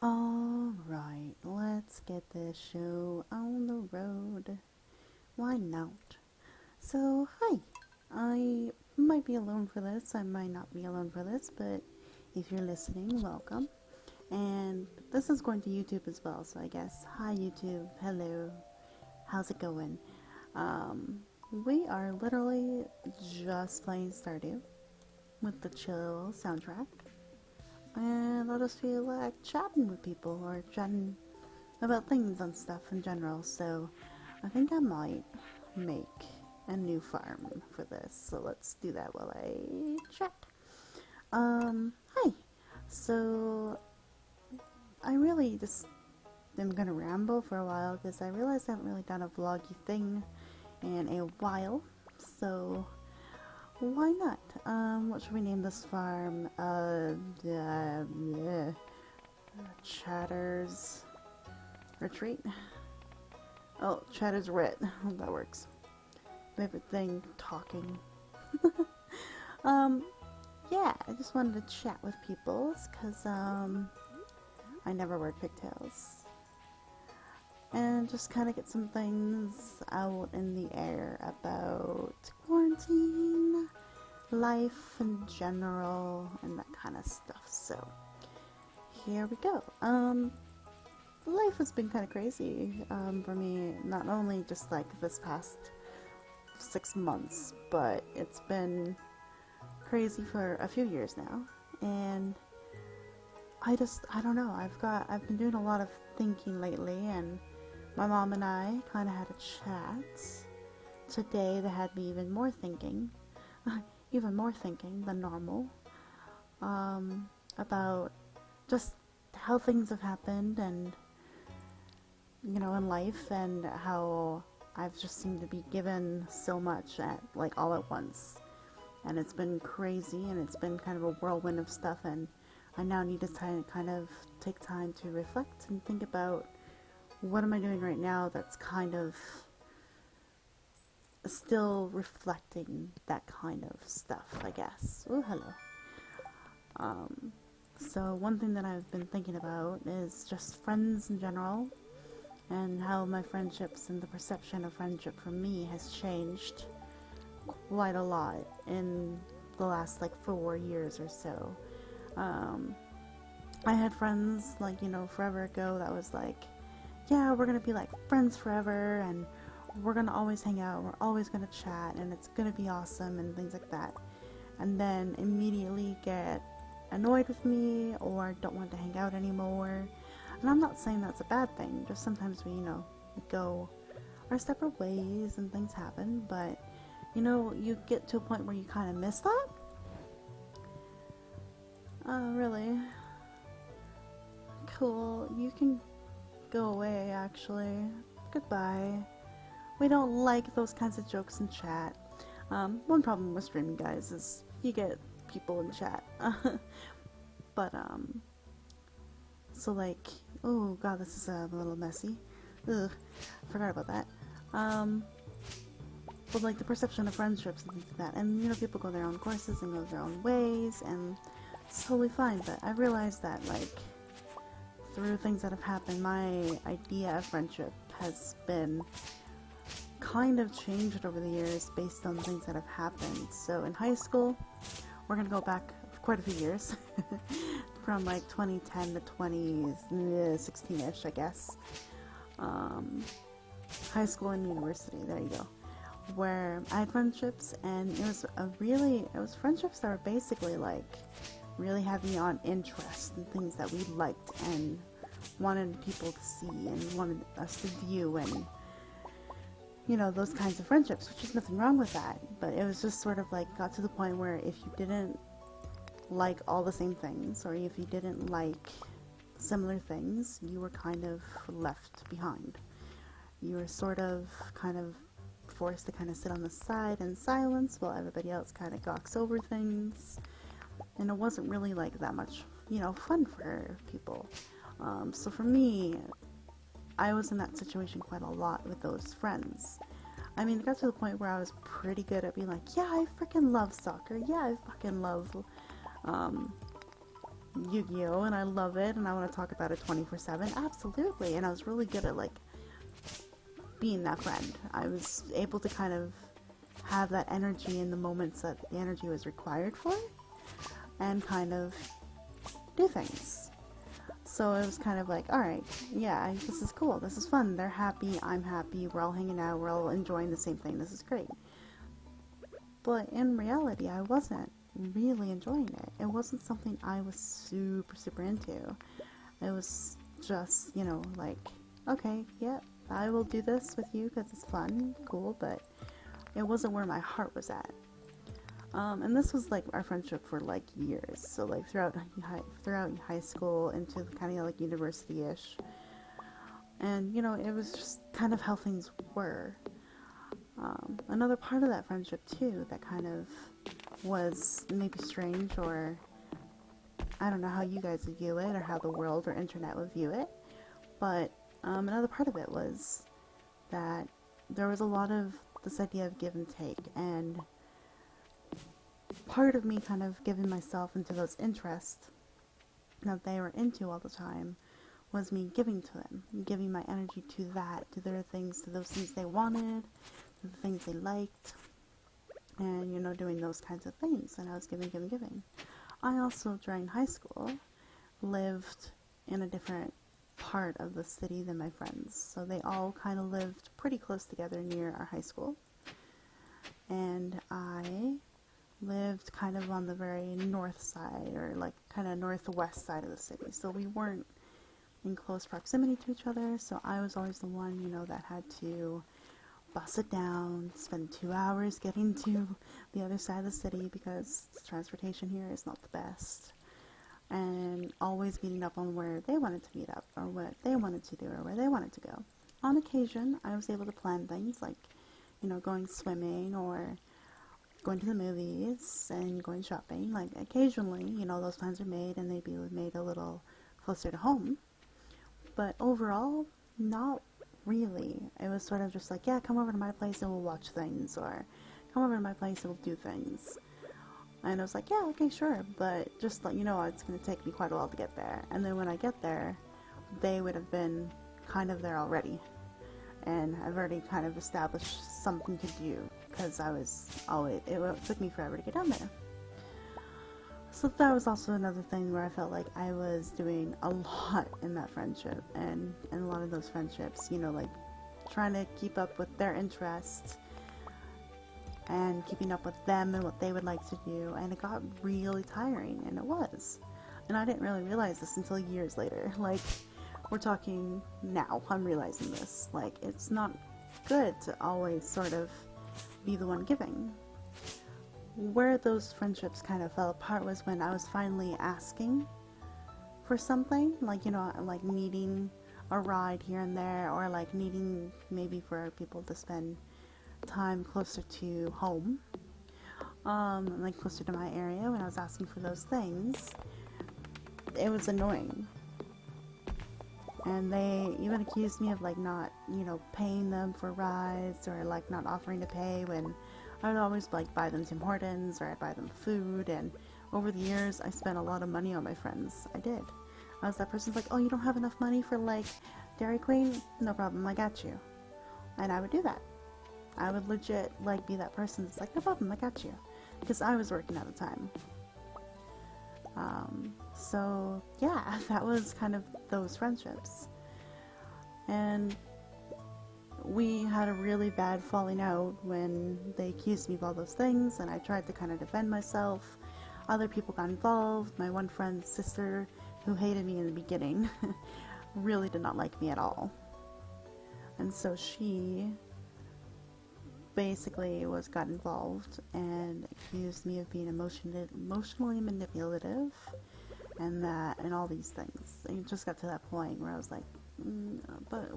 Alright, let's get this show on the road. Why not? So, hi. I might be alone for this, I might not be alone for this, but if you're listening, welcome. And this is going to YouTube as well, so I guess, hi YouTube, hello, how's it going? Um, we are literally just playing Stardew with the chill soundtrack. And I just feel like chatting with people or chatting about things and stuff in general. So I think I might make a new farm for this. So let's do that while I chat. Hi. So I really just am gonna ramble for a while because I realized I haven't really done a vloggy thing in a while. So why not? What should we name this farm? Chatter's Retreat? Oh, Chatter's Rit. That works. Favorite thing, talking. um, yeah, I just wanted to chat with people, cause, I never wear pigtails. And just kind of get some things out in the air about quarantine, life in general, and that kind of stuff. So, here we go. Life has been kind of crazy for me, not only just like this past 6 months, but it's been crazy for a few years now. And I don't know, I've been doing a lot of thinking lately, and my mom and I kind of had a chat today that had me even more thinking, even more thinking than normal, about just how things have happened and, you know, in life, and how I've just seemed to be given so much at, like, all at once. And it's been crazy, and it's been kind of a whirlwind of stuff, and I now need to kind of take time to reflect and think about what am I doing right now that's kind of still reflecting that kind of stuff, I guess. Oh, hello. So one thing that I've been thinking about is just friends in general, and how my friendships and the perception of friendship for me has changed quite a lot in the last like 4 years or so. I had friends like, you know, forever ago that was like, yeah, we're gonna be like friends forever, and we're gonna always hang out, we're always gonna chat, and it's gonna be awesome, and things like that. And then immediately get annoyed with me or don't want to hang out anymore. And I'm not saying that's a bad thing, just sometimes we, you know, go our separate ways and things happen, but, you know, you get to a point where you kind of miss that. Oh, really? Cool, you can go away, actually. Goodbye. We don't like those kinds of jokes in chat. One problem with streaming, guys, is you get people in chat. But, so like, oh god, this is a little messy. Ugh, forgot about that. But like the perception of friendships and things like that, and you know, people go their own courses and go their own ways, and it's totally fine. But I realized that like through things that have happened, my idea of friendship has been kind of changed over the years based on things that have happened. So in high school, we're gonna go back quite a few years, from like 2010 to 2016-ish, I guess. High school and university, there you go. Where I had friendships, and it was friendships that were basically like really heavy on interest and things that we liked and wanted people to see and wanted us to view, and you know, those kinds of friendships, which is nothing wrong with that, but it was just sort of like got to the point where if you didn't like all the same things, or if you didn't like similar things, you were kind of left behind. You were sort of kind of forced to kind of sit on the side in silence while everybody else kind of gawks over things, and it wasn't really like that much, you know, fun for people. So for me, I was in that situation quite a lot with those friends. I mean, it got to the point where I was pretty good at being like, yeah, I freaking love soccer. Yeah, I fucking love, Yu-Gi-Oh! And I love it, and I want to talk about it 24/7. Absolutely. And I was really good at, like, being that friend. I was able to kind of have that energy in the moments that the energy was required for, and kind of do things. So it was kind of like, alright, yeah, this is cool, this is fun, they're happy, I'm happy, we're all hanging out, we're all enjoying the same thing, this is great. But in reality, I wasn't really enjoying it. It wasn't something I was super, super into. It was just, you know, like, okay, yeah, I will do this with you because it's fun, cool, but it wasn't where my heart was at. And this was like our friendship for like years, so like throughout high school into kind of like university-ish, and you know, it was just kind of how things were. Another part of that friendship too that kind of was maybe strange, or I don't know how you guys would view it or how the world or internet would view it, but another part of it was that there was a lot of this idea of give and take, and part of me kind of giving myself into those interests that they were into all the time was me giving to them, giving my energy to that, to their things, to those things they wanted, to the things they liked, and, you know, doing those kinds of things, and I was giving. I also, during high school, lived in a different part of the city than my friends, so they all kind of lived pretty close together near our high school, and I lived kind of on the very north side, or like kind of northwest side of the city, so we weren't in close proximity to each other, so I was always the one, you know, that had to bus it down, spend 2 hours getting to the other side of the city because transportation here is not the best, and always meeting up on where they wanted to meet up, or what they wanted to do, or where they wanted to go. On occasion, I was able to plan things like, you know, going swimming, or going to the movies, and going shopping. Like, occasionally, you know, those plans are made, and they'd be made a little closer to home. But overall, not really. It was sort of just like, yeah, come over to my place and we'll watch things, or come over to my place and we'll do things. And I was like, yeah, okay, sure, but just let you know it's going to take me quite a while to get there. And then when I get there, they would have been kind of there already. And I've already kind of established something to do, because it took me forever to get down there. So that was also another thing where I felt like I was doing a lot in that friendship, and in a lot of those friendships, you know, like trying to keep up with their interests and keeping up with them and what they would like to do, and it got really tiring, and it was. And I didn't really realize this until years later. Like, we're talking now, I'm realizing this. Like, it's not good to always sort of be the one giving. Where those friendships kind of fell apart was when I was finally asking for something, like, you know, like needing a ride here and there, or like needing maybe for people to spend time closer to home, like closer to my area. When I was asking for those things, it was annoying. And they even accused me of like not, you know, paying them for rides, or like not offering to pay, when I would always like buy them Tim Hortons, or I'd buy them food. And over the years, I spent a lot of money on my friends. I did. I was that person's like, oh, you don't have enough money for like Dairy Queen? No problem, I got you. And I would do that. I would legit like be that person that's like, no problem, I got you, because I was working at the time. So yeah, that was kind of those friendships. And we had a really bad falling out when they accused me of all those things, and I tried to kind of defend myself. Other people got involved. My one friend's sister, who hated me in the beginning, really did not like me at all. And so she basically got involved and accused me of being emotionally manipulative, and all these things. It just got to that point where I was like, but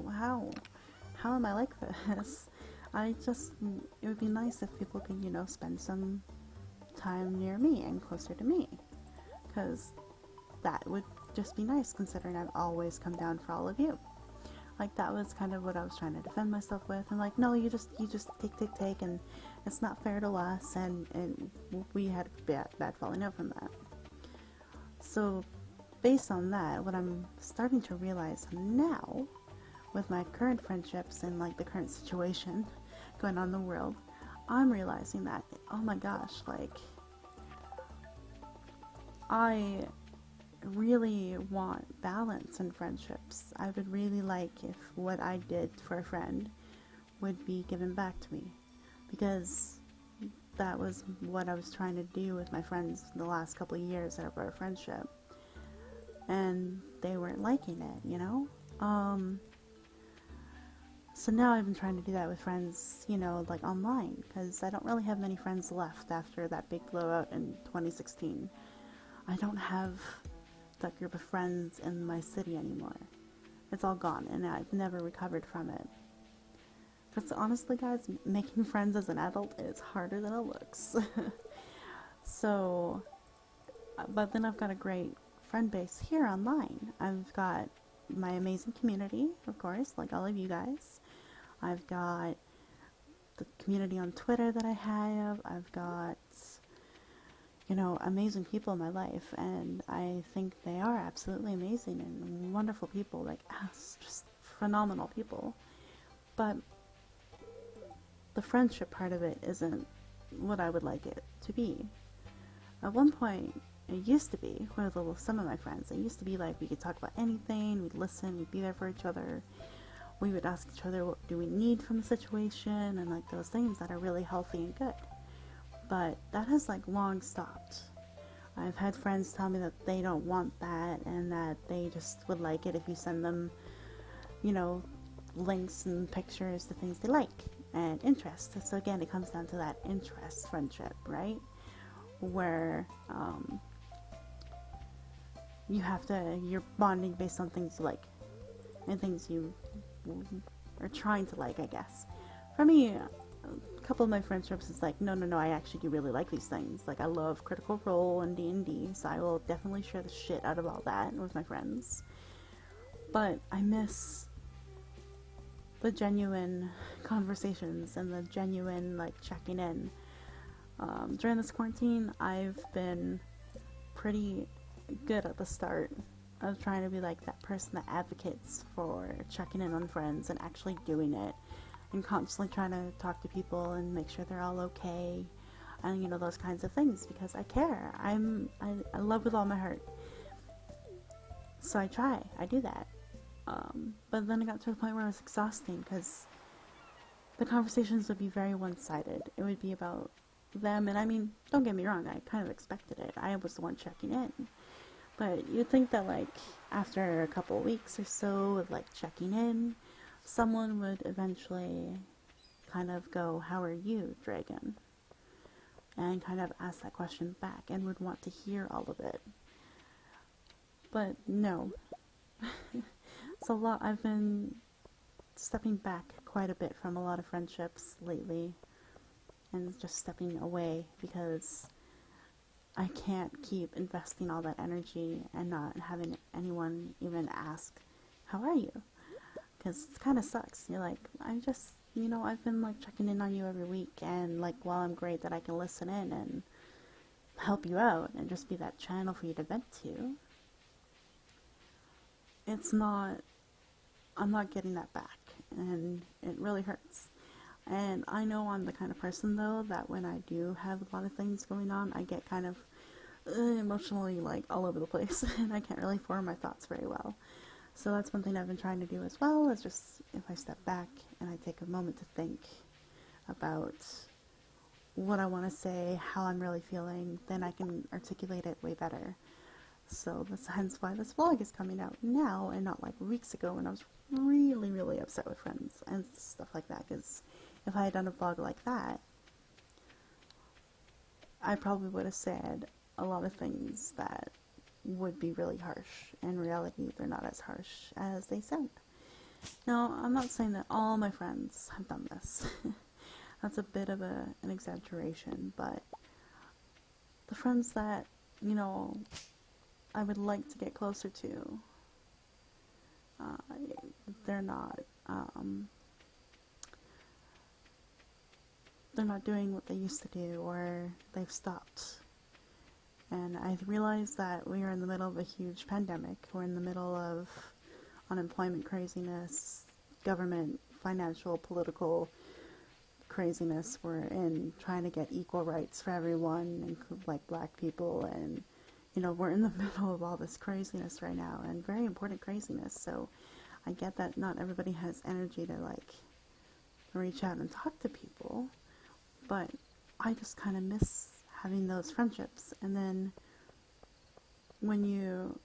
how am I like this? It would be nice if people could, you know, spend some time near me and closer to me, because that would just be nice, considering I've always come down for all of you. Like, that was kind of what I was trying to defend myself with. And like, no, you just take, and it's not fair to us, and we had a bad falling out from that. So based on that, what I'm starting to realize now with my current friendships and like the current situation going on in the world, I'm realizing that, oh my gosh, like, I really want balance in friendships. I would really like if what I did for a friend would be given back to me, because that was what I was trying to do with my friends the last couple of years of our friendship, and they weren't liking it, you know? So now I've been trying to do that with friends, you know, like online, because I don't really have many friends left after that big blowout in 2016. I don't have that group of friends in my city anymore. It's all gone, and I've never recovered from it. Because honestly, guys, making friends as an adult is harder than it looks. So, but then I've got a great friend base here online. I've got my amazing community, of course, like all of you guys. I've got the community on Twitter that I have. I've got, you know, amazing people in my life, and I think they are absolutely amazing and wonderful people, like just phenomenal people. But the friendship part of it isn't what I would like it to be. At one point, it used to be, with some of my friends, it used to be like we could talk about anything, we'd listen, we'd be there for each other, we would ask each other what do we need from the situation, and like those things that are really healthy and good. But that has like long stopped. I've had friends tell me that they don't want that, and that they just would like it if you send them, you know, links and pictures to things they like and interest. So again, it comes down to that interest friendship, right? Where you're bonding based on things you like and things you are trying to like, I guess. For me, a couple of my friendships is like, no, I actually do really like these things. Like, I love Critical Role and D&D, so I will definitely share the shit out of all that with my friends. But I miss the genuine conversations and the genuine, like, checking in. During this quarantine, I've been pretty good at the start of trying to be like that person that advocates for checking in on friends and actually doing it, and constantly trying to talk to people and make sure they're all okay, and you know, those kinds of things, because I care. I love with all my heart, so I do that. But then it got to the point where it was exhausting, because the conversations would be very one-sided. It would be about them, and I mean, don't get me wrong, I kind of expected it. I was the one checking in. But you'd think that, like, after a couple weeks or so of, like, checking in, someone would eventually kind of go, "How are you, Dragyn?" And kind of ask that question back and would want to hear all of it. But no. So I've been stepping back quite a bit from a lot of friendships lately, and just stepping away, because I can't keep investing all that energy and not having anyone even ask, "How are you?" Because it kind of sucks. You're like, I've been like checking in on you every week, and like, while I'm great that I can listen in and help you out and just be that channel for you to vent to, I'm not getting that back, and it really hurts. And I know I'm the kind of person, though, that when I do have a lot of things going on, I get kind of emotionally, like, all over the place, and I can't really form my thoughts very well. So that's one thing I've been trying to do as well, is just, if I step back and I take a moment to think about what I want to say, how I'm really feeling, then I can articulate it way better. So that's hence why this vlog is coming out now, and not like weeks ago when I was really, really upset with friends and stuff like that, because if I had done a vlog like that, I probably would have said a lot of things that would be really harsh. In reality, they're not as harsh as they sound. Now, I'm not saying that all my friends have done this. That's a bit of an exaggeration, but the friends that, you know, I would like to get closer to, they're not doing what they used to do, or they've stopped. And I realized that we are in the middle of a huge pandemic. We're in the middle of unemployment craziness, government, financial, political craziness. We're in trying to get equal rights for everyone, like black people, and we're in the middle of all this craziness right now, and very important craziness. So I get that not everybody has energy to like reach out and talk to people, but I just kind of miss having those friendships. And then when you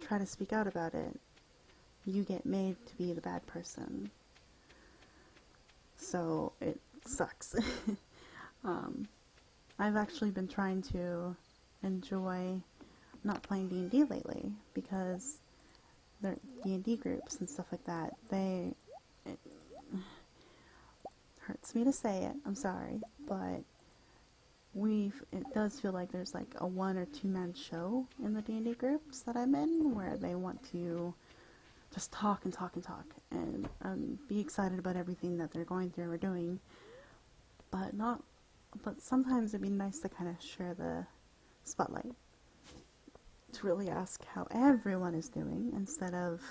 try to speak out about it, you get made to be the bad person. So it sucks. I've actually been trying to enjoy not playing D&D lately, because they're D&D groups and stuff like that. It hurts me to say it, I'm sorry, but it does feel like there's like a 1 or 2 man show in the D&D groups that I'm in, where they want to just talk and talk and talk and be excited about everything that they're going through or doing, but sometimes it'd be nice to kind of share the spotlight, to really ask how everyone is doing instead of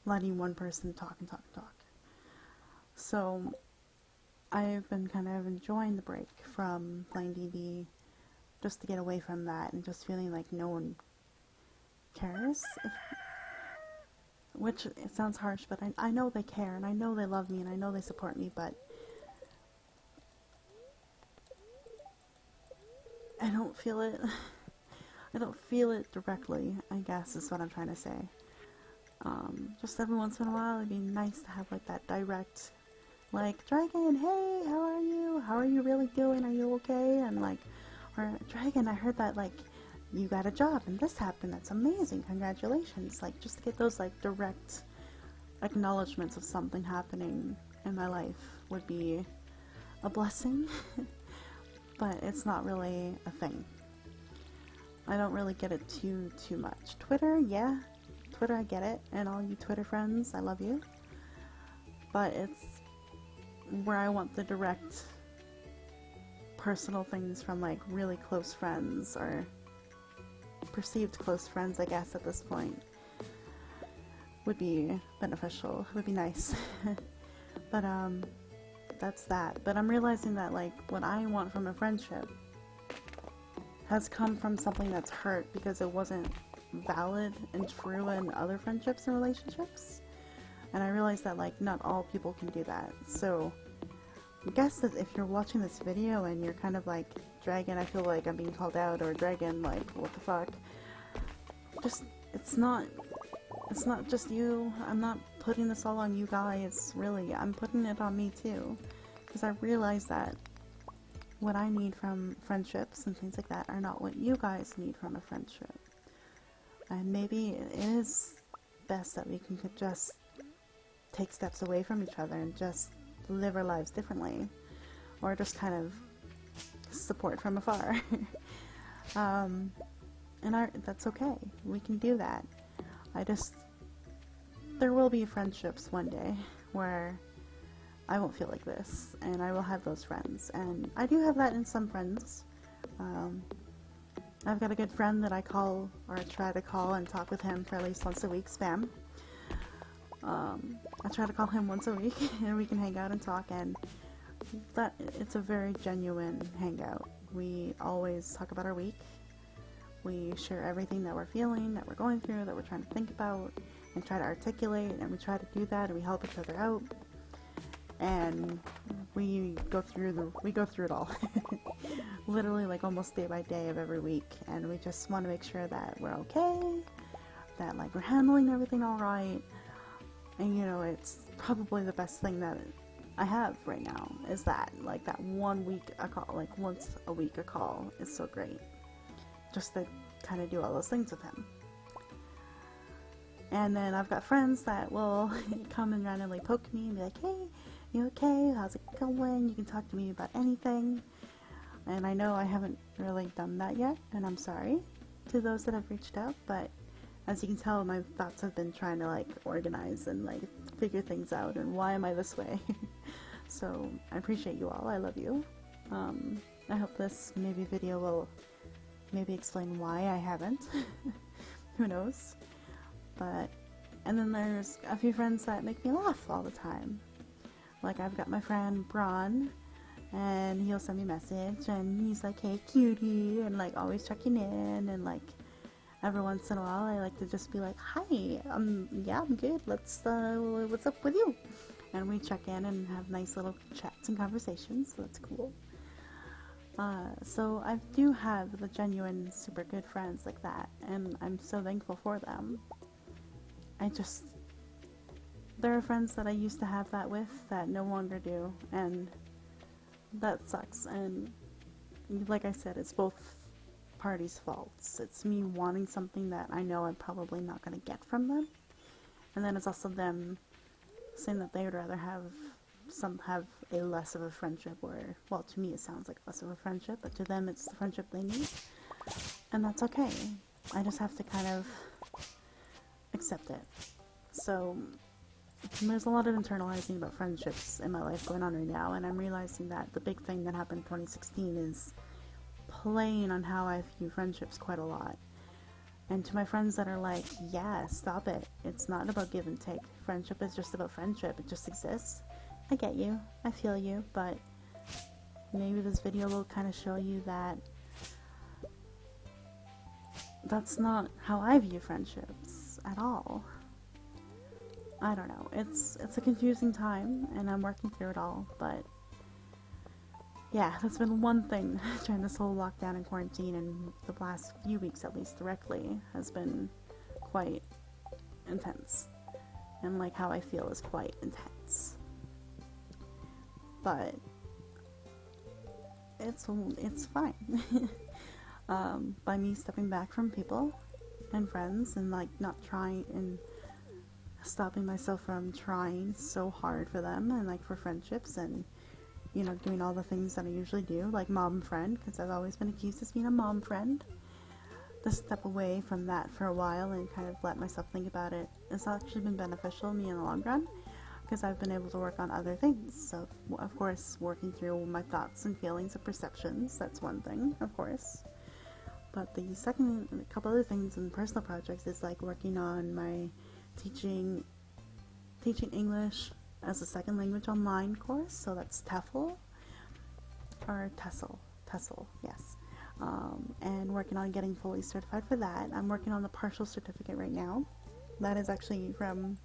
letting one person talk and talk and talk. So I've been kind of enjoying the break from playing D&D, just to get away from that and just feeling like no one cares. Which, it sounds harsh, but I know they care, and I know they love me, and I know they support me, but I don't feel it. I don't feel it directly, I guess is what I'm trying to say. Just every once in a while, it'd be nice to have like that direct, like, Dragyn, hey, how are you? How are you really doing? Are you okay? And like, or Dragyn, I heard that like you got a job and this happened. That's amazing. Congratulations. Like, just to get those like direct acknowledgments of something happening in my life would be a blessing. But it's not really a thing. I don't really get it too much. Twitter, yeah. Twitter, I get it. And all you Twitter friends, I love you. But it's where I want the direct personal things from like really close friends, or perceived close friends, I guess, at this point, would be beneficial, would be nice. But that's that. But I'm realizing that like what I want from a friendship has come from something that's hurt because it wasn't valid and true in other friendships and relationships. And I realized that like not all people can do that. So I guess that if you're watching this video and you're kind of like, Dragyn, I feel like I'm being called out, or Dragyn, like, what the fuck, just, it's not just you. I'm not putting this all on you guys, really. I'm putting it on me too, because I realize that what I need from friendships and things like that are not what you guys need from a friendship. And maybe it is best that we can just take steps away from each other and just live our lives differently, or just kind of support from afar. That's okay. We can do that. There will be friendships one day where I won't feel like this, and I will have those friends. And I do have that in some friends. I've got a good friend that I call, or try to call and talk with him for at least once a week, Spam. I try to call him once a week, and we can hang out and talk, and it's a very genuine hangout. We always talk about our week. We share everything that we're feeling, that we're going through, that we're trying to think about, and try to articulate, and we try to do that, and we help each other out. And we go through it all. Literally like almost day by day of every week, and we just want to make sure that we're okay, that like we're handling everything all right. And it's probably the best thing that I have right now, is that like that 1 week a call, like once a week a call, is so great, just to kind of do all those things with him. And then I've got friends that will come and randomly poke me and be like, hey, you okay? How's it going? You can talk to me about anything. And I know I haven't really done that yet, and I'm sorry to those that have reached out, but as you can tell, my thoughts have been trying to like organize and like figure things out, and why am I this way? So I appreciate you all. I love you. I hope this maybe video will maybe explain why I haven't. Who knows? But, and then there's a few friends that make me laugh all the time. Like, I've got my friend Braun, and he'll send me a message, and he's like, hey cutie, and like always checking in, and like every once in a while I like to just be like, hi, yeah, I'm good, what's up with you? And we check in and have nice little chats and conversations, so that's cool. So I do have the genuine super good friends like that, and I'm so thankful for them. There are friends that I used to have that with that no longer do, and that sucks. And like I said, it's both parties' faults. It's me wanting something that I know I'm probably not going to get from them, and then it's also them saying that they would rather have a less of a friendship, or, well, to me it sounds like less of a friendship, but to them it's the friendship they need, and that's okay. I just have to kind of accept it. So there's a lot of internalizing about friendships in my life going on right now, and I'm realizing that the big thing that happened in 2016 is playing on how I view friendships quite a lot. And to my friends that are like, yeah, stop it, it's not about give and take, friendship is just about friendship, it just exists. I get you, I feel you, but maybe this video will kind of show you that that's not how I view friendships at all. I don't know, it's a confusing time, and I'm working through it all, but yeah, that's been one thing during this whole lockdown and quarantine, and the last few weeks at least directly has been quite intense, and like how I feel is quite intense. But it's fine. By me stepping back from people and friends, and like not trying, and stopping myself from trying so hard for them, and like for friendships, and you know, doing all the things that I usually do, like mom friend, because I've always been accused of being a mom friend. To step away from that for a while and kind of let myself think about it, it's actually been beneficial to me in the long run, because I've been able to work on other things. So, of course, working through my thoughts and feelings and perceptions, that's one thing, of course. But the second, a couple other things in personal projects is like working on my teaching English as a second language online course, so that's TEFL, or TESL, yes. And working on getting fully certified for that. I'm working on the partial certificate right now. That is actually from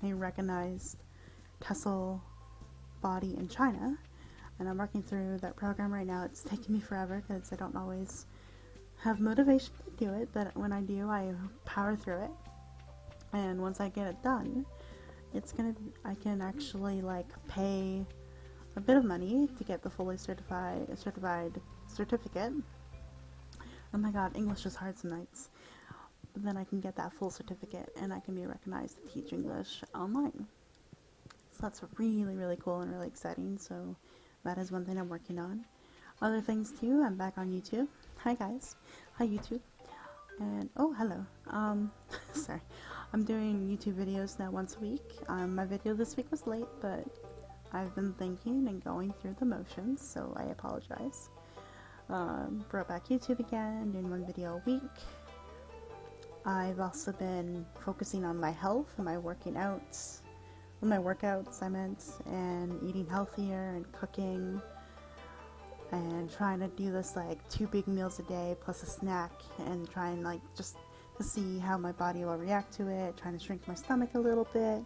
a recognized TESL body in China, and I'm working through that program right now. It's taking me forever because I don't always have motivation to do it, but when I do, I power through it, and once I get it done, I can actually like pay a bit of money to get the fully certified certificate. Oh my god, English is hard some nights. But then I can get that full certificate, and I can be recognized to teach English online. So that's really, really cool and really exciting. So that is one thing I'm working on. Other things too, I'm back on YouTube. Hi guys. Hi YouTube. And oh, hello. Sorry. I'm doing YouTube videos now once a week. My video this week was late, but I've been thinking and going through the motions, so I apologize. Brought back YouTube again, doing one video a week. I've also been focusing on my health and my workouts, I meant, and eating healthier and cooking, and trying to do this like 2 big meals a day plus a snack, and trying like just to see how my body will react to it, trying to shrink my stomach a little bit,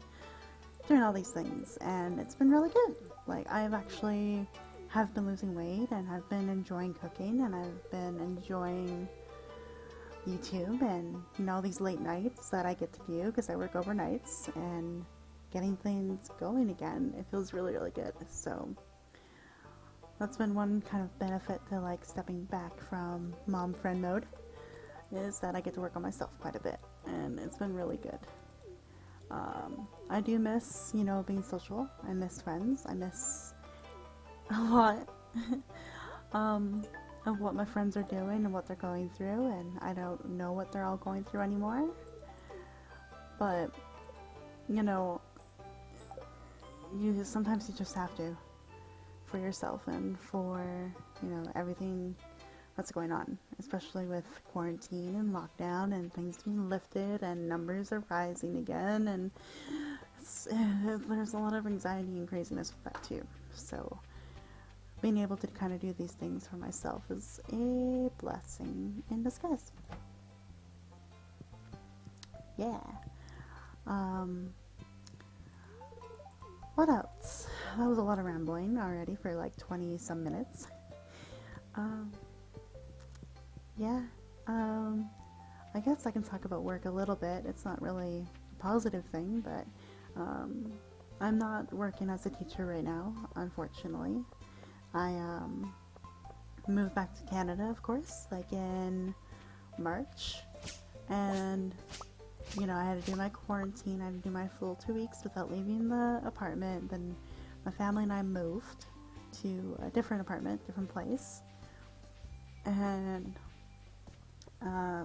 doing all these things, and it's been really good. Like, I've actually have been losing weight, and I've been enjoying cooking, and I've been enjoying YouTube, and you know, these late nights that I get to do because I work overnights, and getting things going again. It feels really, really good. So that's been one kind of benefit to like stepping back from mom friend mode, is that I get to work on myself quite a bit, and it's been really good. I do miss, you know, being social. I miss friends. I miss a lot of what my friends are doing and what they're going through, and I don't know what they're all going through anymore. But, you know, sometimes you just have to, for yourself and for, you know, everything that's going on, especially with quarantine and lockdown and things being lifted and numbers are rising again, and there's a lot of anxiety and craziness with that too. So being able to kind of do these things for myself is a blessing in disguise. Yeah. What else? That was a lot of rambling already for like 20 some minutes. Yeah. I guess I can talk about work a little bit. It's not really a positive thing, but I'm not working as a teacher right now, unfortunately. I moved back to Canada, of course, like in March, and I had to do my quarantine. I had to do my full 2 weeks without leaving the apartment. Then my family and I moved to a different apartment, different place, and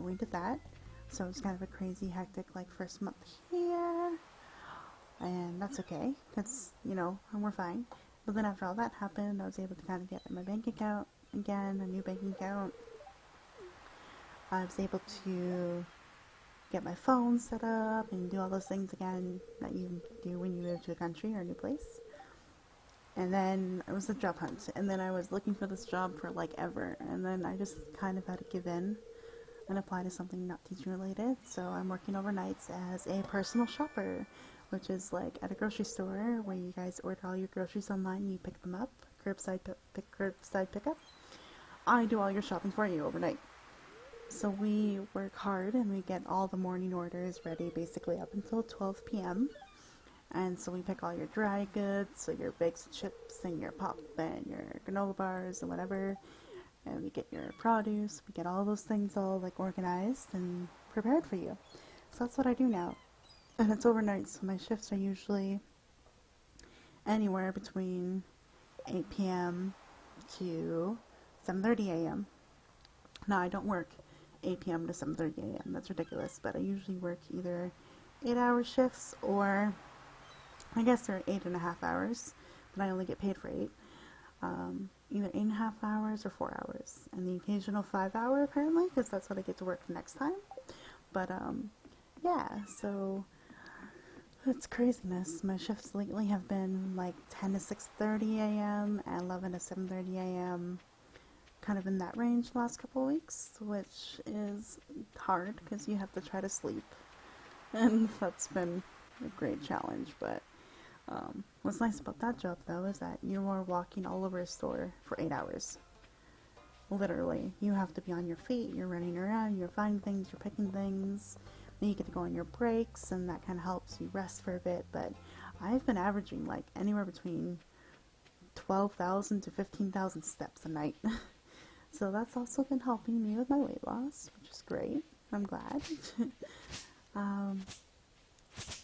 we did that. So it was kind of a crazy, hectic, like, first month here, and that's okay, because, and we're fine. But then after all that happened, I was able to kind of get my bank account again, a new bank account. I was able to get my phone set up and do all those things again that you do when you move to a country or a new place. And then it was the job hunt, and then I was looking for this job for like ever, and then I just kind of had to give in and apply to something not teaching related. So I'm working overnights as a personal shopper, which is like at a grocery store where you guys order all your groceries online, you pick them up, curbside pickup. I do all your shopping for you overnight. So we work hard and we get all the morning orders ready basically up until 12 p.m. And so we pick all your dry goods, so your baked chips and your pop and your granola bars and whatever. And we get your produce, we get all those things all like organized and prepared for you. So that's what I do now. And it's overnight, so my shifts are usually anywhere between 8 p.m. to 7:30 a.m. Now I don't work 8 p.m. to 7:30 a.m. That's ridiculous, but I usually work either 8-hour shifts, or I guess they're 8.5 hours, but I only get paid for 8. Either 8.5 hours or 4 hours, and the occasional 5-hour apparently, because that's what I get to work next time. But yeah, so it's craziness. My shifts lately have been like 10 to 6:30 a.m. and 11 to 7:30 a.m. kind of in that range the last couple of weeks, which is hard because you have to try to sleep, and that's been a great challenge. But what's nice about that job though is that you are walking all over a store for 8 hours. Literally, you have to be on your feet, you're running around, you're finding things, you're picking things, then you get to go on your breaks, and that kind of helps you rest for a bit. But I've been averaging like anywhere between 12,000 to 15,000 steps a night. So that's also been helping me with my weight loss, which is great. I'm glad.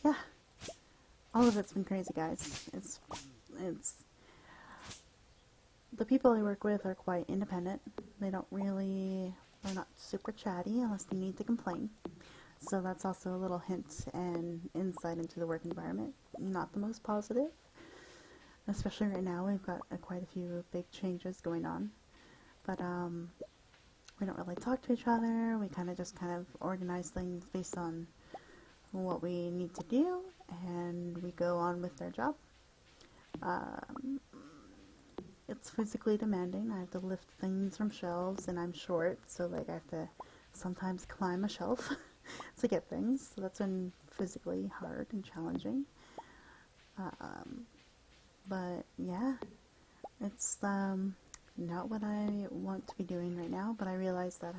Yeah, all of it's been crazy, guys. It's the people I work with are quite independent. They're not super chatty unless they need to complain. So that's also a little hint and insight into the work environment. Not the most positive, especially right now. We've got quite a few big changes going on. But we don't really talk to each other. We kind of organize things based on what we need to do, and we go on with their job. It's physically demanding. I have to lift things from shelves, and I'm short, so like I have to sometimes climb a shelf to get things. So that's been physically hard and challenging. But yeah, it's not what I want to be doing right now, but I realize that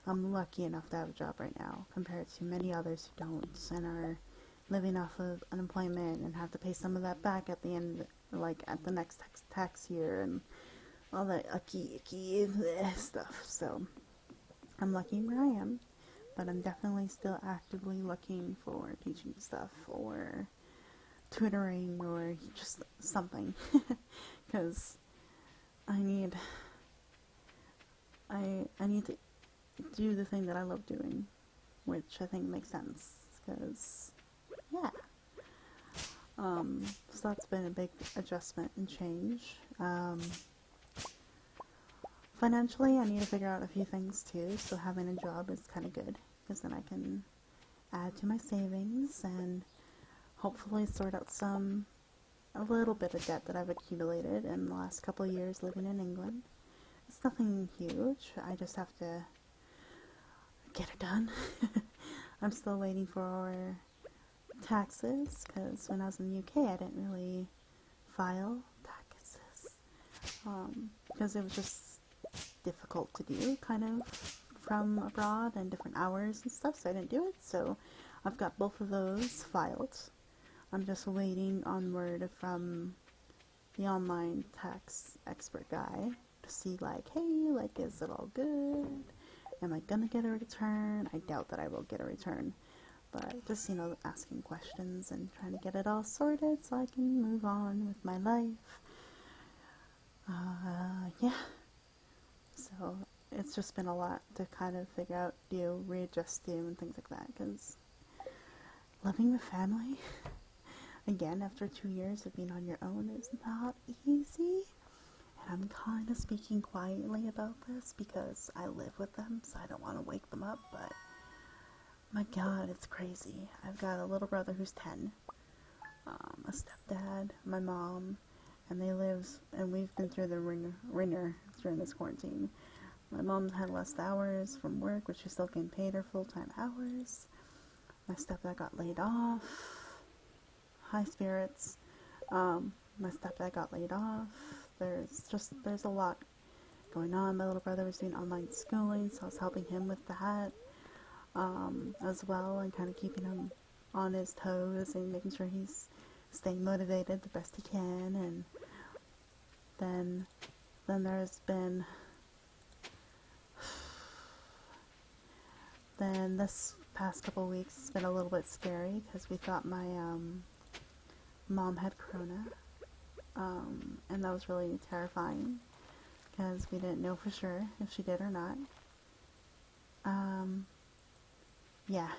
I'm lucky enough to have a job right now compared to many others who don't and are living off of unemployment and have to pay some of that back at the end, like at the next tax year and all that icky stuff. So I'm lucky where I am, but I'm definitely still actively looking for teaching stuff or tutoring or just something because I need to do the thing that I love doing, which I think makes sense, because, yeah. So that's been a big adjustment and change. financially, I need to figure out a few things too, so having a job is kind of good, because then I can add to my savings and hopefully sort out a little bit of debt that I've accumulated in the last couple of years living in England. It's nothing huge, I just have to get it done. I'm still waiting for taxes, because when I was in the UK I didn't really file taxes, because it was just difficult to do, kind of, from abroad and different hours and stuff, so I didn't do it. So I've got both of those filed. I'm just waiting on word from the online tax expert guy to see, like, hey, like, is it all good? Am I gonna get a return? I doubt that I will get a return, but just, you know, asking questions and trying to get it all sorted so I can move on with my life. Yeah. So it's just been a lot to kind of figure out, readjust to, and things like that, because living with family, again, after 2 years of being on your own, is not easy. And I'm kind of speaking quietly about this because I live with them, so I don't want to wake them up, but my god, it's crazy. I've got a little brother who's 10, a stepdad, my mom, and we've been through the ringer during this quarantine. My mom had less hours from work, but she's still getting paid her full-time hours. My stepdad got laid off. High spirits. My stepdad got laid off. There's a lot going on. My little brother was doing online schooling, so I was helping him with that, as well, and kind of keeping him on his toes and making sure he's staying motivated the best he can. And then there's been, then this past couple of weeks it's been a little bit scary because we thought my mom had corona, and that was really terrifying because we didn't know for sure if she did or not. Yeah,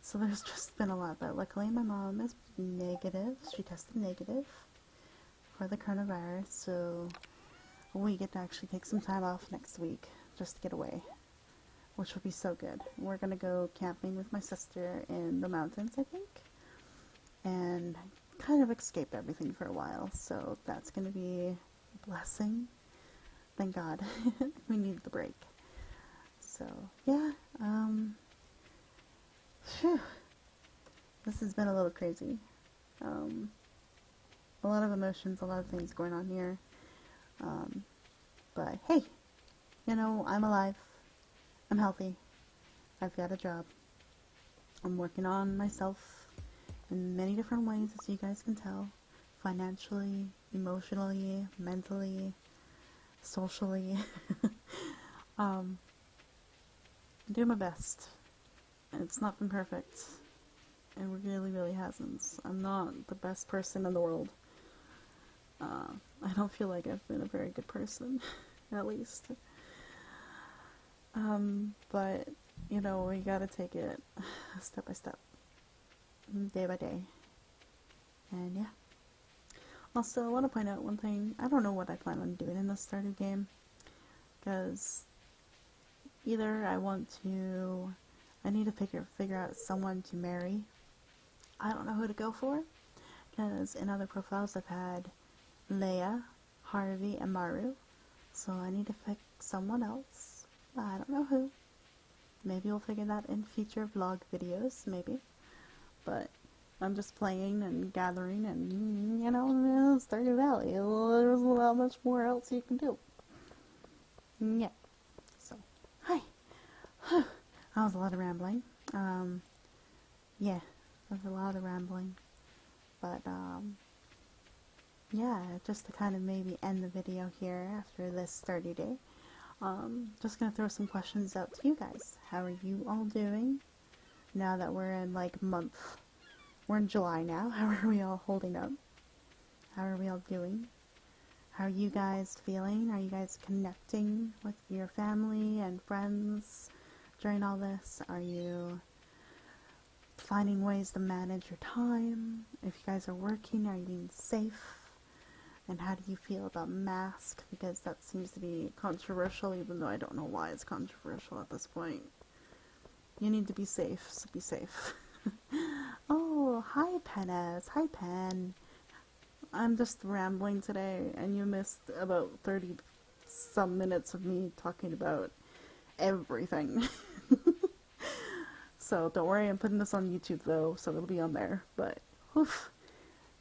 so there's just been a lot, but luckily my mom is negative. She tested negative for the coronavirus, so we get to actually take some time off next week just to get away, which will be so good. We're gonna go camping with my sister in the mountains, I think, and kind of escape everything for a while, so that's gonna be a blessing. Thank God. We need the break. So, yeah, phew. This has been a little crazy. A lot of emotions, a lot of things going on here. But hey, I'm alive. I'm healthy. I've got a job. I'm working on myself in many different ways, as you guys can tell. Financially, emotionally, mentally, socially. I'm doing my best. It's not been perfect. It really, really hasn't. I'm not the best person in the world. I don't feel like I've been a very good person, at least. But, we gotta take it step by step, day by day. And yeah. Also, I want to point out one thing. I don't know what I plan on doing in this starter game, because either I need to figure out someone to marry. I don't know who to go for, because in other profiles I've had Leia, Harvey, and Maru, so I need to pick someone else. I don't know who. Maybe we'll figure that in future vlog videos, maybe. But I'm just playing and gathering and, Stardew Valley. There's not much more else you can do. Yeah. So, hi. That was a lot of rambling. Yeah, that was a lot of rambling. But, yeah, just to kind of maybe end the video here after this 30 day. Just gonna throw some questions out to you guys. How are you all doing now that we're in we're in July now? How are we all holding up? How are we all doing? How are you guys feeling? Are you guys connecting with your family and friends during all this? Are you finding ways to manage your time? If you guys are working, are you being safe? And how do you feel about mask? Because that seems to be controversial, even though I don't know why it's controversial at this point. You need to be safe, so be safe. Oh, hi Penes. Hi Pen. I'm just rambling today, and you missed about 30 some minutes of me talking about everything. So don't worry, I'm putting this on YouTube though, so it'll be on there. But oof,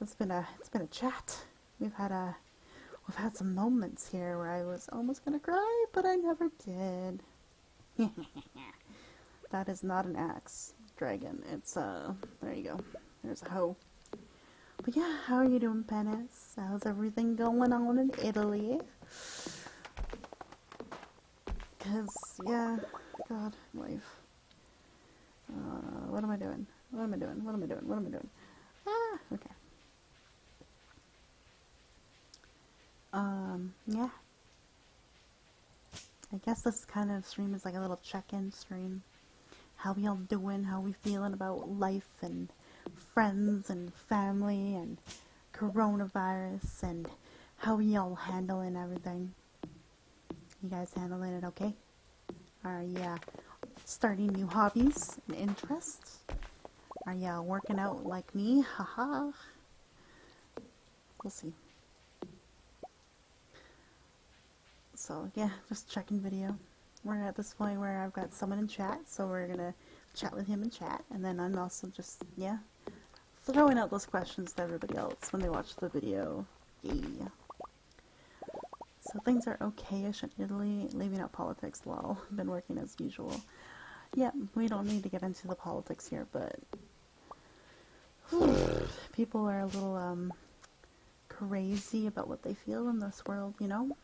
it's been a chat. We've had some moments here where I was almost gonna cry, but I never did. That is not an axe, Dragyn. It's there you go. There's a hoe. But yeah, how are you doing, Penis? How's everything going on in Italy? Cause yeah, God, life. What am I doing? What am I doing? What am I doing? What am I doing? Ah, okay. Yeah. I guess this kind of stream is like a little check-in stream. How we all doing? How we feeling about life and friends and family and coronavirus and how we all handling everything? You guys handling it okay? Are you starting new hobbies and interests? Are you working out like me? Haha. We'll see. So yeah, just checking video. We're at this point where I've got someone in chat, so we're gonna chat with him in chat, and then I'm also just, yeah, throwing out those questions to everybody else when they watch the video. Yeah. So things are okay-ish in Italy, leaving out politics, lol. Been working as usual. Yeah, we don't need to get into the politics here, but people are a little crazy about what they feel in this world, you know?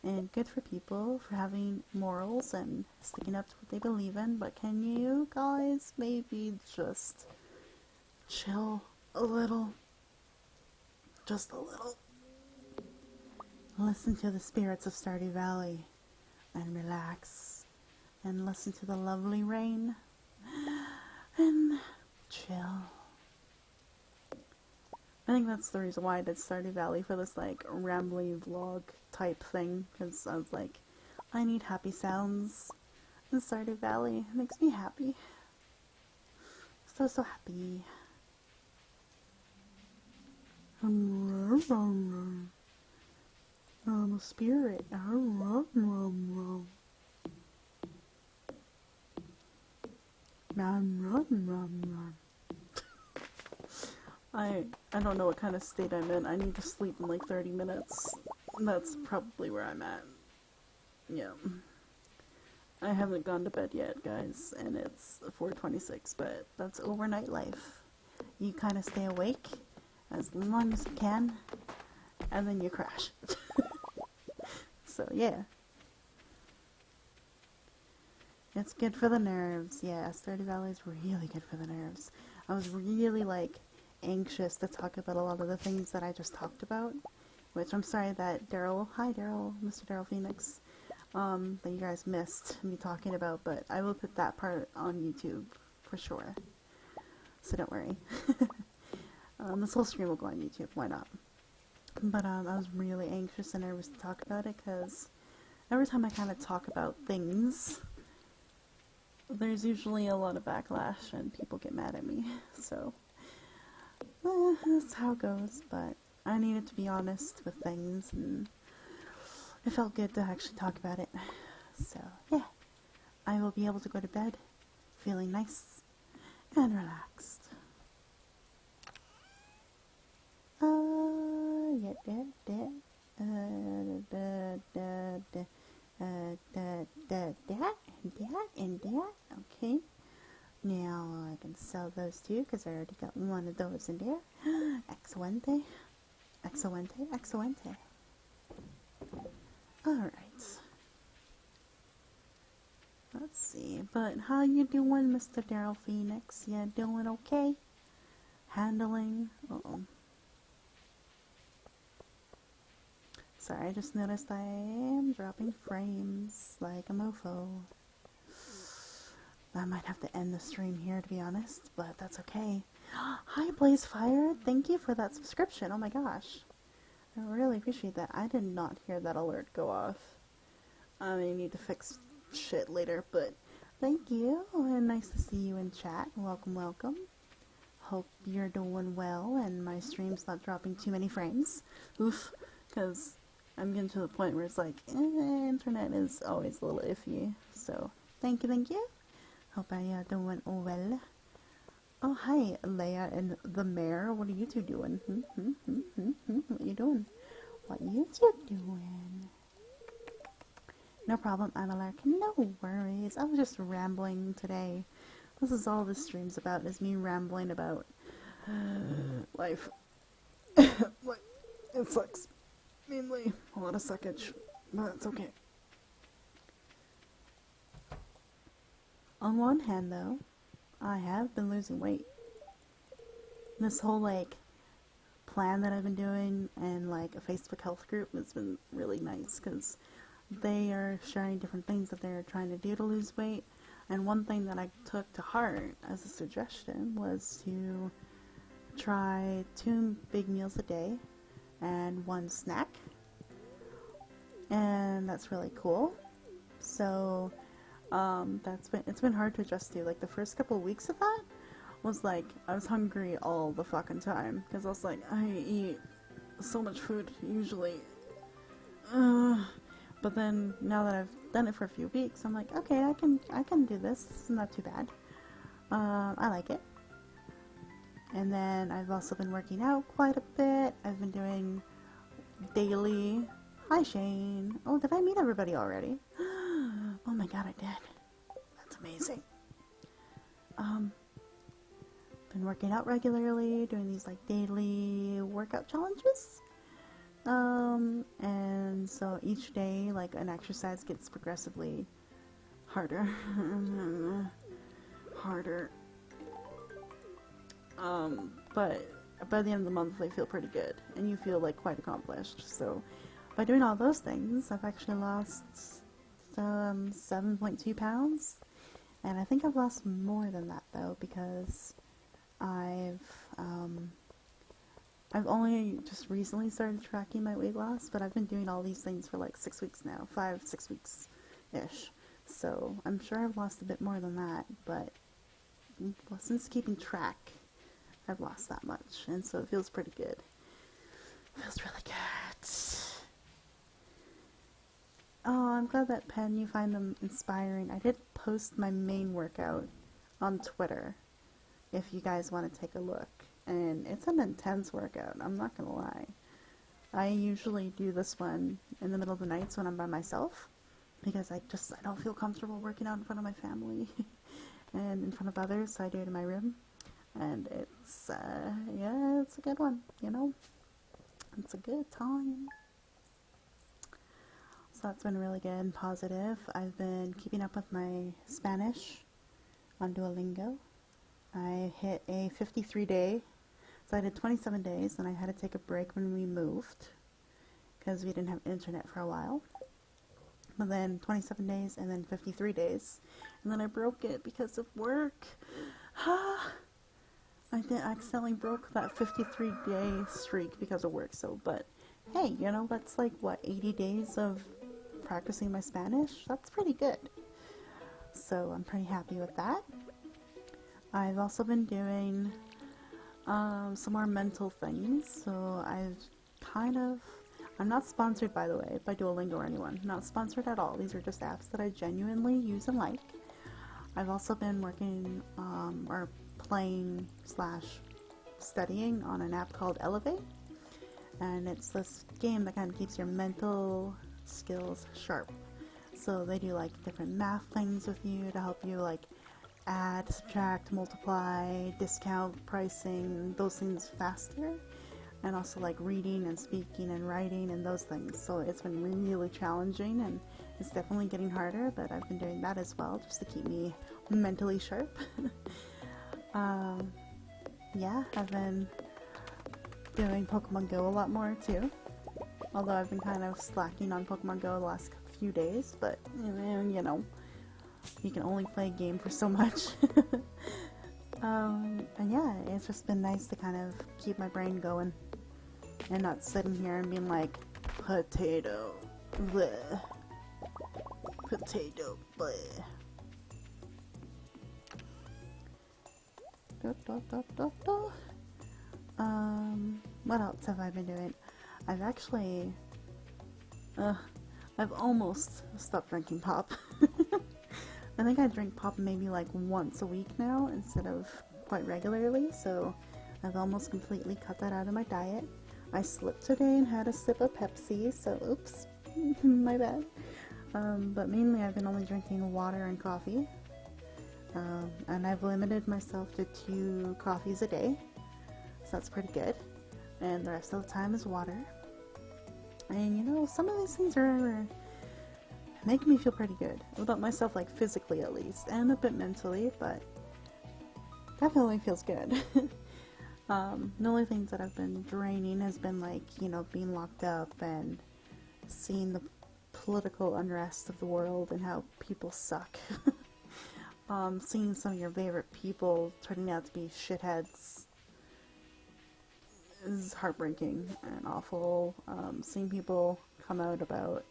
And good for people for having morals and sticking up to what they believe in, but can you guys maybe just chill a little? Just a little. Listen to the spirits of Stardew Valley and relax and listen to the lovely rain and chill. I think that's the reason why I did Stardew Valley, for this like rambly vlog type thing, because I was like, I need happy sounds, and Stardew Valley makes me happy. So happy. I'm a spirit. I don't know what kind of state I'm in. I need to sleep in like 30 minutes. That's probably where I'm at. Yeah. I haven't gone to bed yet, guys, and it's 4:26, but that's overnight life. You kind of stay awake as long as you can, and then you crash. So, yeah. It's good for the nerves. Yeah, Stardew Valley is really good for the nerves. I was really, like, anxious to talk about a lot of the things that I just talked about, which I'm sorry that Daryl, hi Daryl, Mr. Daryl Phoenix, that you guys missed me talking about, but I will put that part on YouTube for sure, so don't worry. This whole stream will go on YouTube, why not? But I was really anxious and nervous to talk about it, because every time I kind of talk about things, there's usually a lot of backlash and people get mad at me, so that's how it goes. But I needed to be honest with things, and it felt good to actually talk about it. So yeah, I will be able to go to bed feeling nice and relaxed. Okay. Now I can sell those two because I already got one of those in there. Excelente. Excelente. Excelente. Alright. Let's see. But how you doing, Mr. Daryl Phoenix? You doing okay? Handling? Uh-oh. Sorry, I just noticed I am dropping frames like a mofo. I might have to end the stream here, to be honest, but that's okay. Hi, Blazefire. Thank you for that subscription. Oh my gosh. I really appreciate that. I did not hear that alert go off. I may need to fix shit later, but thank you, and nice to see you in chat. Welcome, welcome. Hope you're doing well, and my stream's not dropping too many frames. Oof, because I'm getting to the point where it's like, internet is always a little iffy. So, thank you, thank you. Hope I doing well. Oh, hi, Leia and the mayor. What are you two doing? What you doing? What you two doing? No problem, Analark. No worries. I was just rambling today. This is all this stream's about, is me rambling about life. Like, it sucks. Mainly a lot of suckage, but it's okay. On one hand, though, I have been losing weight. This whole, like, plan that I've been doing and, like, a Facebook health group has been really nice, because they are sharing different things that they're trying to do to lose weight. And one thing that I took to heart as a suggestion was to try 2 big meals a day and 1 snack. And that's really cool. So it's been hard to adjust to. Like, the first couple of weeks of that was like, I was hungry all the fucking time, because I was like, I eat so much food usually. But then now that I've done it for a few weeks, I'm like, okay, I can do this. This is not too bad. I like it. And then I've also been working out quite a bit. I've been doing daily. Hi, Shane. Oh, did I meet everybody already? Oh my god, I did. That's amazing. Been working out regularly, doing these like daily workout challenges. And so each day, like, an exercise gets progressively harder. Harder. But by the end of the month, they feel pretty good, and you feel like quite accomplished. So by doing all those things, I've actually lost 7.2 pounds, and I think I've lost more than that though, because I've only just recently started tracking my weight loss, but I've been doing all these things for like 6 weeks now, 5-6 weeks-ish. So I'm sure I've lost a bit more than that, but since keeping track, I've lost that much, and so it feels pretty good. It feels really good. Oh, I'm glad that, Pen, you find them inspiring. I did post my main workout on Twitter, if you guys want to take a look. And it's an intense workout, I'm not gonna lie. I usually do this one in the middle of the nights when I'm by myself, because I don't feel comfortable working out in front of my family and in front of others, so I do it in my room. And it's, yeah, it's a good one, you know? It's a good time. So that's been really good and positive. I've been keeping up with my Spanish on Duolingo. I hit a 53-day, so I did 27 days, and I had to take a break when we moved, because we didn't have internet for a while. But then 27 days, and then 53 days, and then I broke it because of work. I accidentally broke that 53-day streak because of work, so, but hey, you know, that's like, what, 80 days of practicing my Spanish? That's pretty good. So I'm pretty happy with that. I've also been doing some more mental things, so I'm not sponsored, by the way, by Duolingo or anyone. Not sponsored at all. These are just apps that I genuinely use and like. I've also been working, or playing / studying on an app called Elevate, and it's this game that kind of keeps your mental skills sharp. So they do like different math things with you to help you, like add, subtract, multiply, discount, pricing, those things faster, and also like reading and speaking and writing and those things. So it's been really challenging, and it's definitely getting harder, but I've been doing that as well just to keep me mentally sharp. Yeah, I've been doing Pokemon Go a lot more too, although I've been kind of slacking on Pokemon Go the last few days, but you know, you can only play a game for so much. And yeah, it's just been nice to kind of keep my brain going. and not sitting here and being like, potato, bleh, potato, bleh. What else have I been doing? I've actually, I've almost stopped drinking pop. I think I drink pop maybe like once a week now instead of quite regularly, so I've almost completely cut that out of my diet. I slipped today and had a sip of Pepsi, so oops, my bad. But mainly I've been only drinking water and coffee, and I've limited myself to 2 coffees a day, so that's pretty good, and the rest of the time is water. And you know, some of these things are making me feel pretty good about myself, like physically at least, and a bit mentally, but definitely feels good. The only things that have been draining has been like, you know, being locked up and seeing the political unrest of the world and how people suck. Seeing some of your favorite people turning out to be shitheads is heartbreaking and awful. Seeing people come out about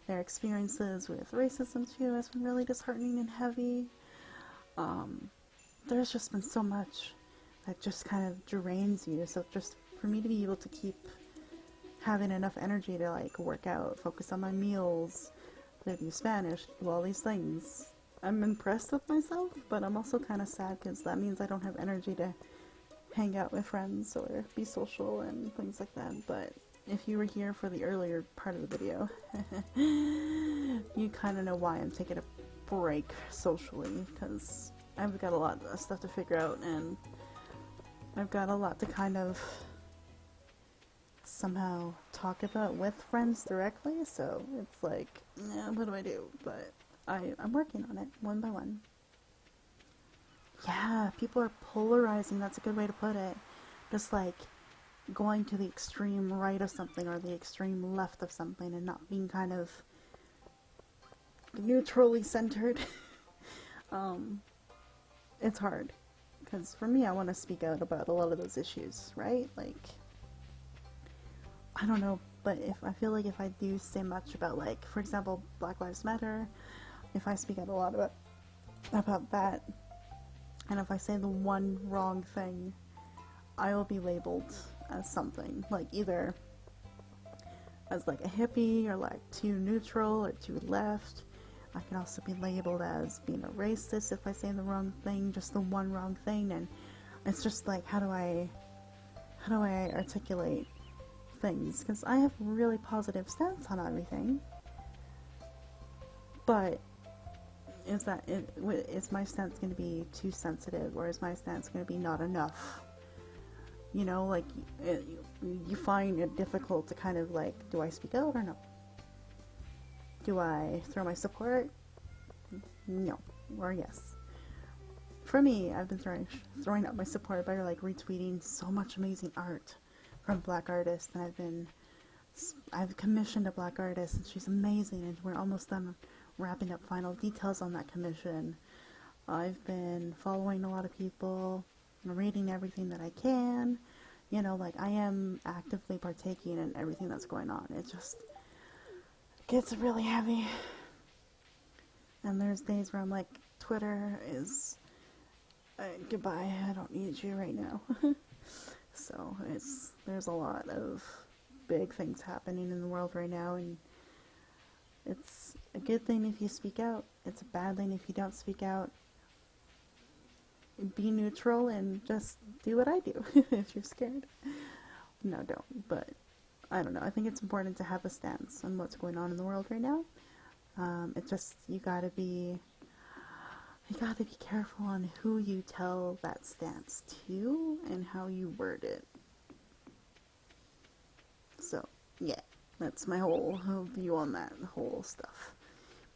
their experiences with racism too has been really disheartening and heavy. There's just been so much that just kind of drains you, so just for me to be able to keep having enough energy to like work out, focus on my meals, do Spanish, do all these things, I'm impressed with myself, but I'm also kind of sad because that means I don't have energy to hang out with friends or be social and things like that. But if you were here for the earlier part of the video, you kind of know why I'm taking a break socially, because I've got a lot of stuff to figure out, and I've got a lot to kind of somehow talk about with friends directly, so it's like, yeah, what do I do? But I'm working on it, one by one. Yeah, people are polarizing, that's a good way to put it. Just like going to the extreme right of something or the extreme left of something and not being kind of neutrally centered. It's hard. Because for me, I want to speak out about a lot of those issues, right? Like, I don't know, but I feel like if I do say much about, like, for example, Black Lives Matter, if I speak out a lot about that, and if I say the one wrong thing, I will be labeled as something, like either as like a hippie or like too neutral or too left. I can also be labeled as being a racist if I say the wrong thing, just the one wrong thing, and it's just like, how do I articulate things? Because I have really positive stance on everything, but is my stance going to be too sensitive, or is my stance going to be not enough? You know, like, you find it difficult to kind of like, do I speak out or no? Do I throw my support? No. Or yes. For me, I've been throwing up my support by like retweeting so much amazing art from Black artists, and I've commissioned a Black artist, and she's amazing, and we're almost done wrapping up final details on that commission. I've been following a lot of people, reading everything that I can, you know, like, I am actively partaking in everything that's going on. It just gets really heavy, and there's days where I'm like, Twitter is goodbye, I don't need you right now. So there's a lot of big things happening in the world right now, and it's a good thing if you speak out, it's a bad thing if you don't speak out. Be neutral and just do what I do. If you're scared, no, don't. But I don't know, I think it's important to have a stance on what's going on in the world right now. It's just, you gotta be careful on who you tell that stance to and how you word it. So yeah, that's my whole view on that whole stuff.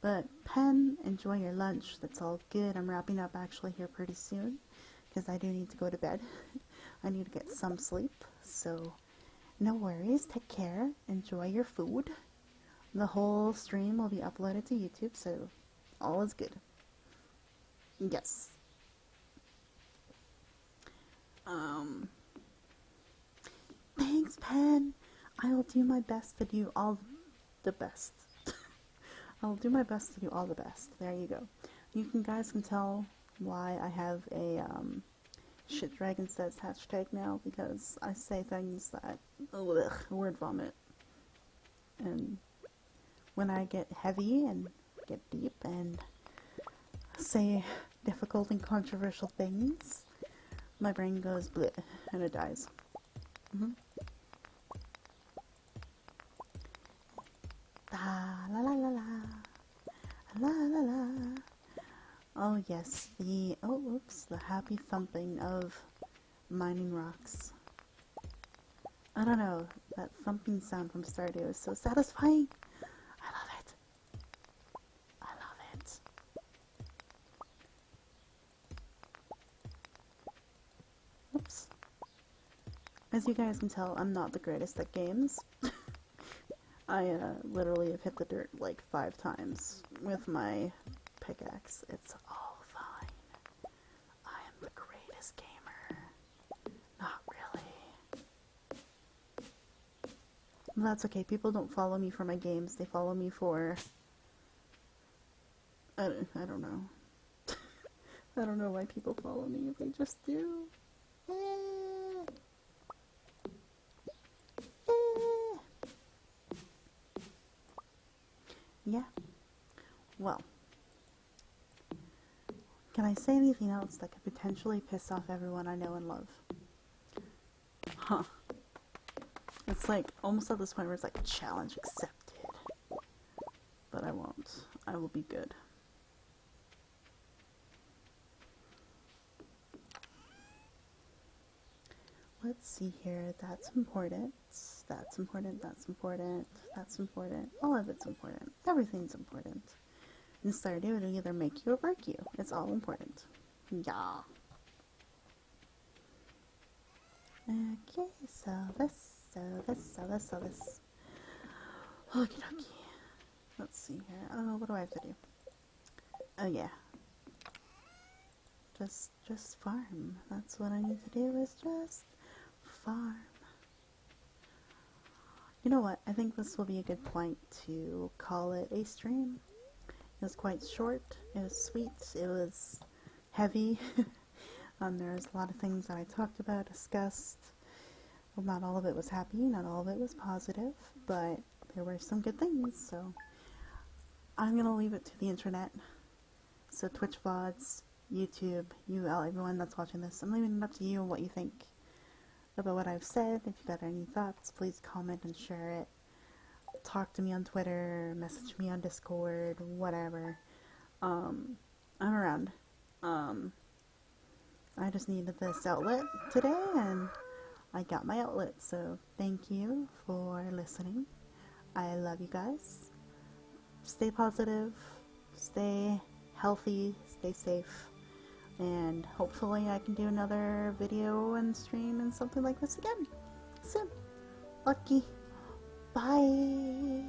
But Pen, enjoy your lunch. That's all good. I'm wrapping up actually here pretty soon, because I do need to go to bed. I need to get some sleep. So no worries. Take care. Enjoy your food. The whole stream will be uploaded to YouTube, so all is good. Yes. Thanks, Pen. I will do my best to do all the best. I'll do my best to do all the best. There you go. You guys can tell why I have a shit dragon says hashtag now, because I say things that word vomit. And when I get heavy and get deep and say difficult and controversial things, my brain goes bleh and it dies. La la la la la la la. Oh yes, the the happy thumping of mining rocks. I don't know, that thumping sound from Stardew is so satisfying. I love it. I love it. Oops. As you guys can tell, I'm not the greatest at games. I literally have hit the dirt like 5 times with my pickaxe. It's all fine. I am the greatest gamer. Not really. Well, that's okay. People don't follow me for my games. They follow me for... I don't know. I don't know why people follow me. They just do. Yeah. Well. Can I say anything else that could potentially piss off everyone I know and love? Huh. It's like almost at this point where it's like challenge accepted. But I won't. I will be good. Let's see here. That's important. That's important. That's important. That's important. All of it's important. Everything's important. In Stardew, it'll either make you or break you. It's all important. Yeah. Okay, so this. Okie dokie. Let's see here. Oh, what do I have to do? Oh yeah. Just farm. That's what I need to do, is just farm. You know what? I think this will be a good point to call it a stream. It was quite short. It was sweet. It was heavy. There was a lot of things that I talked about, discussed. Well, not all of it was happy. Not all of it was positive. But there were some good things. So I'm going to leave it to the internet. So Twitch VODs, YouTube, everyone that's watching this, I'm leaving it up to you and what you think about what I've said. If you've got any thoughts, please comment and share it. Talk to me on Twitter, message me on Discord, whatever. I'm around. I just needed this outlet today, and I got my outlet, so thank you for listening. I love you guys. Stay positive, stay healthy, stay safe, and hopefully I can do another video and stream and something like this again soon. Lucky. Bye.